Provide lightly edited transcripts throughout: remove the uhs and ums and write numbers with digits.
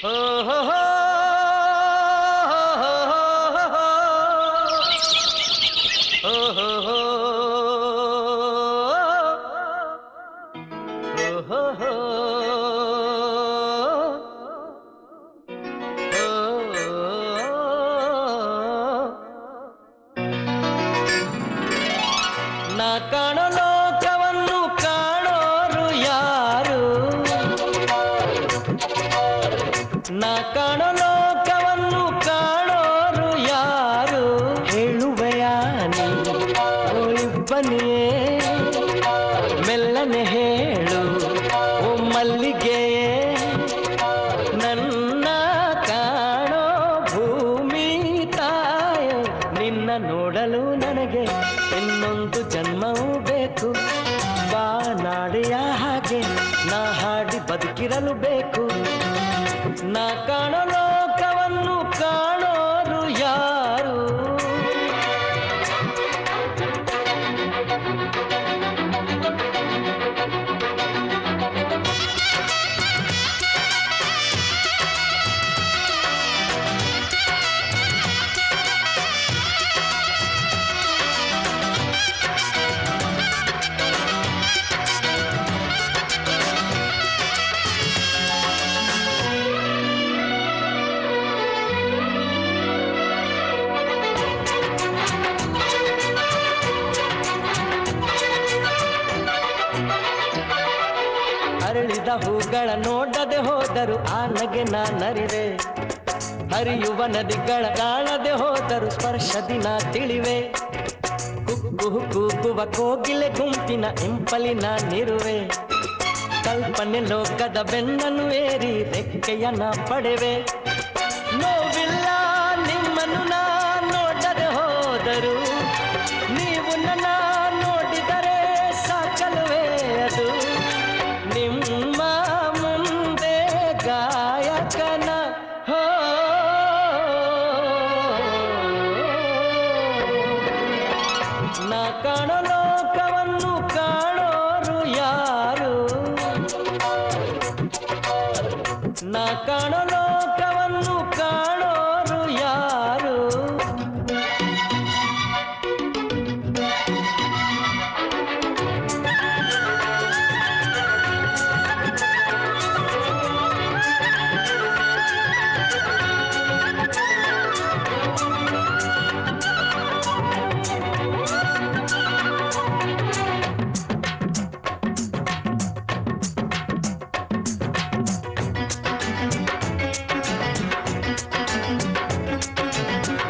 ನಾ ಕಾಣೋ ಲೋಕವನ್ನು ಕಾಣೋರು ಯಾರು? ನಾ ಕಾಣೋ ಲೋಕವನ್ನು ಕಾಣೋರು ಯಾರು? ಹೇಳುವೆಯ ನೀ ಒಳಿಬ್ಬನಿಯೇ ಮೆಲ್ಲನೆ ಹೇಳು ಓ ಮಲ್ಲಿಗೆಯೇ ನನ್ನ ಕಾಣೋ ಭೂಮಿ ತಾಯ ನಿನ್ನ ನೋಡಲು ನನಗೆ ಇನ್ನೊಂದು ಜನ್ಮವೂ ಬೇಕು. ಬಾನಾಡಿಯ ಹಾಗೆ ನಾ ಹಾಡಿ ಬದುಕಿರಲು ಬೇಕು. ನಾ ಕಾಣೋ ಲೋಕವನ್ನು ಕಾಣೋರು ಯಾರು? ಅರಳಿದ ಹೂಗಳ ನೋಡದೆ ಹೋದರು ಆ ನಗೆ ನಾನರಿವೆ. ಹರಿಯುವ ನದಿಗಳ ಕಾಣದೆ ಹೋದರು ಸ್ಪರ್ಶದಿ ನಾ ತಿಳಿವೆ. ಕುಕ್ಕು ಕೂಗುವ ಕೋಗಿಲೆ ಗುಂಪಿನ ಇಂಪಲಿ ನಾನಿರುವೆ. ಕಲ್ಪನೆ ಲೋಕದ ಬೆನ್ನನ್ನು ಏರಿ ರೆಕ್ಕೆಯ ನಾ ಪಡೆವೆ. ನೋವಿಲ್ಲ ನಿಮ್ಮನ್ನು ನಾ ನೋಡದೆ ಹೋದರು, ನೀವು ನನ್ನ ನೋಡಿದರೆ ಸಾಕಲ್ವೇ ಅದು. ನಿಮ್ಮ ಮುಂದೆ ಗಾಯಕನ ಹೋ ನಾ ಕಾಣೋ ಲೋಕವನ್ನು ಕಾಣೋರು ಯಾರು? ನಾ ಕಾಣೋ ಲೋಕವನ್ನು ಕಾಣೋರು ಯಾರು?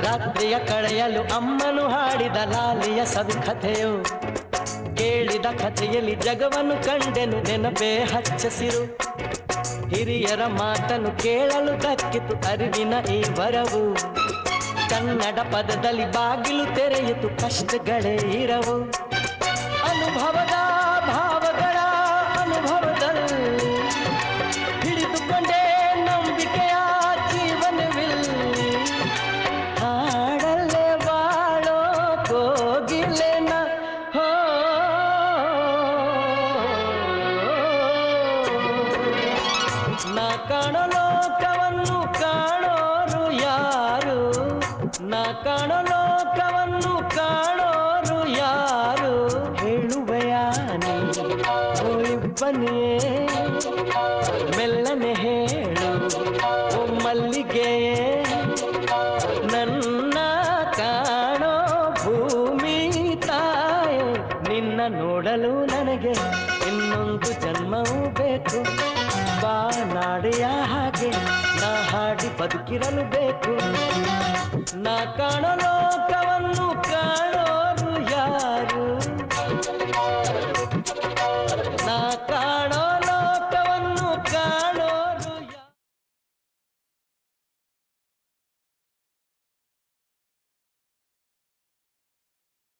ರಾತ್ರಿಯ ಕಳೆಯಲು ಅಮ್ಮನು ಹಾಡಿದ ಲಾಲಿಯ ಸವಿಕಥೆಯು. ಕೇಳಿದ ಕಥೆಯಲ್ಲಿ ಜಗವನ್ನು ಕಂಡೆನು ನೆನಪೇ ಹಚ್ಚಸಿರು. ಹಿರಿಯರ ಮಾತನ್ನು ಕೇಳಲು ದಕ್ಕಿತು ಅರಿವಿನ ಈ ವರವು. ಕನ್ನಡ ಪದದಲ್ಲಿ ಬಾಗಿಲು ತೆರೆಯಿತು ಕಷ್ಟಗಳೇ ಇರವು. ಅನುಭವದ ಭಾವಗಳ ಅನುಭವದಲ್ಲಿ ಹಿಡಿದುಕೊಂಡೇ ನಂಬಿಕೆಯ ಜೀವನವಿಲ್ಲಿ. ಹಾಡಲ್ಲೇ ಬಾಳೋ ಕೋಗಿಲೆನ ಹೋ ನಾ ಕಾಣೋ ಲೋಕವನ್ನು ಕಾಣೋರು ಯಾರು? ನಾ ಕಾಣೋ ಲೋಕವನ್ನು ಕಾಣೋರು ಯಾರು? ಹೇಳುವೆಯ ನೀ ಒಳಿಬ್ಬನಿಯೇ ಮೆಲ್ಲನೆ ಹೇಳು ಓ ಮಲ್ಲಿಗೆಯೇ ನನ್ನ ಕಾಣೋ ಭೂಮಿ ತಾಯ ನಿನ್ನ ನೋಡಲು ನನಗೆ ಇನ್ನೊಂದು ಜನ್ಮವೂ ಬೇಕು. ಬಾನಾಡಿಯ ಹಾಗೆ ನಾ ಹಾಡಿ ಬದುಕಿರಲು ಬೇಕು. ನಾ ಕಾಣೋ ಲೋಕ